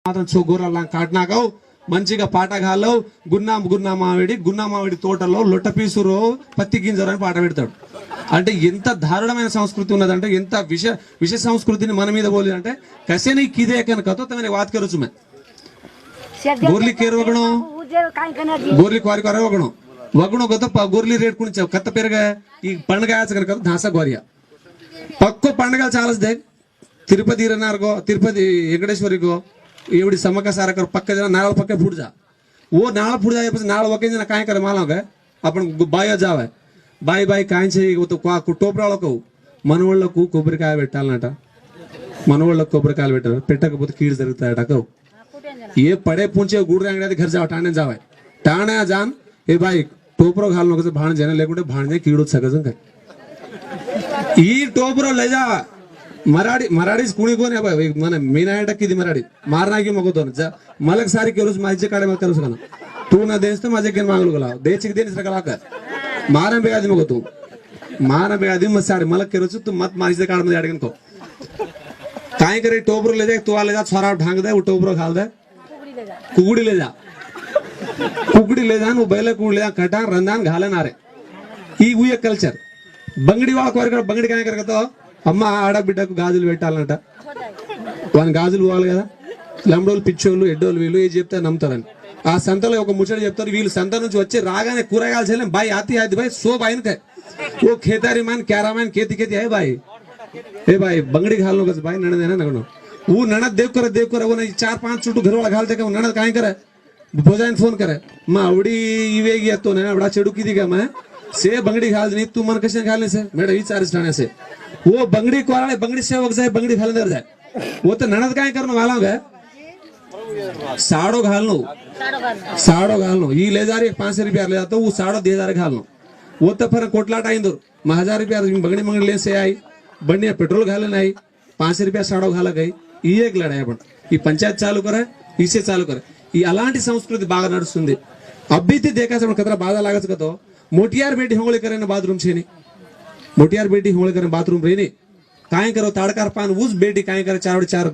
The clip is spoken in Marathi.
మాత్రం చోగూరలా కాటినాకవు మంచిగా పాట గాలో గున్నా మామిడి తోటలో లొట్ట పీసురో పత్తి గింజరు అని పాట పెడతాడు. అంటే ఎంత దారుణమైన సంస్కృతి ఉన్నదంటే, ఎంత విష సంస్కృతిని మన మీద बोली అంటే कैसे नहीं कीधे कन कतो तमने बात करो छुमे गोरली केर वगणो गोरली क्वारी करे वगणो गतो गोरली रेट कुणी कत्त पेरगा ఈ పండుగ ఆచకన కదా ధాస గోరియా పక్కు పండుగలు చాలా దే తిరుపతి ఇరనార్గో తిరుపతి వెంకటేశ్వరిగో एवढी समका सारा कर पक्का जना नारळ पक्का फूट जा वो नारळ फूट जाए પછી नारळ वके जना काय करे मालो के आपण बाया जावे बाई काय छे तो टोपराळो कहू మనవళ్ళకు కొబ్బరికాయ పెట్టాలనట మనవళ్ళకు కొబ్బరికాయలు పెట్టారు పెట్టకపోతే కీడు జరుగుతాయట कहू ये पड़े पूंचे गुड़ अंगड़ी घर जाओ ठाणे जावे ठाणे जान ए भाई टोपरो घाल नको भाण जेने लेకుంటే भाणजे कीडू सगजन काय ఈ टोपरो ले जा मराठी कुणी कोण आहे बाई मन मी नाही किती मराठी मारना की मगतो मलक सारी केलूस माझे काढे मग करूस का तू ना देस तर माझे गेन मागलो गेला देच की देनिस रकला का मारन बेगादी मग तू मारन बेगादी मत सारे मलक केलूस तू मत मारीचे काढ मध्ये अडगन को काय करे टोपरो ले जा तू आले जा छोरा ढांग दे वो टोपरो खाल दे कुगड़ी ले जा वो बैले कुगड़ी ले जा कटान रंदान घालन आरे ఈ ఊయ కల్చర్ బంగడి వాళ్ళ కోరిక బంగడి काय करतो అమ్మ ఆడబిడ్డకు గాజులు పెట్టాలంట వాని గాజులు పోవాలి కదా లంబడోళ్ళు పిచ్చోళ్ళు ఎడ్డోళ్ళు వీళ్ళు ఏ చెప్తే నమ్ముతారని ఆ సంతలో ఒక ముచ్చట చెప్తారు వీళ్ళు సంత నుంచి వచ్చి రాగానే కూరగాయలు చేయలేం బాయ్ ఆతి బాయ్ సో బాయ్ ఓ ఖేతారి मान क्यारा मान खेती खेती है भाई ए भाई बंगड़ी घालनो का भाई ननद है ना नगनो वो ननद देव कर वो 4-5 चुटू घर वाला घालते का ननद काय करे भोजान फोन करे मां आवडी इवेगी येतो ना आवडा चेडू किती का मैं से बंगड़ी घाल नहीं तू मन कशा घालने से मेरा विचार ठाणे से वो बंगड़ी कोराळे बंगड़ी सेवक जाए बंगड़ी घालने जाए वो तो ननद काय करनो वाला है साड़ो घालनो ये ले जा रही 500 रुपया ले जाता वो साड़ो 2000 घालनो वो तो फिर कोटलाट आई दूर 1000 रुपया बंगड़ी ले से आई बंडिया पेट्रोल घालन आई 500 रुपया साड़ो घाला गई ये एक लड़ाई आपण ఈ పంచాయత్ చాలు करे इसे चालू करे ఈ అలాంటి సంస్కృతి బాగా నడుస్తుంది అబ్బితి దేకాసమ కదరా బాధ లాగచ్చు కతో मोटियार बेटी होंगळे करे ना बाथरूम छेनी मोटियार बेटी होंगळे करे बाथरूम रेनी काय करो ताड़कार पान उस बेटी काय करे 4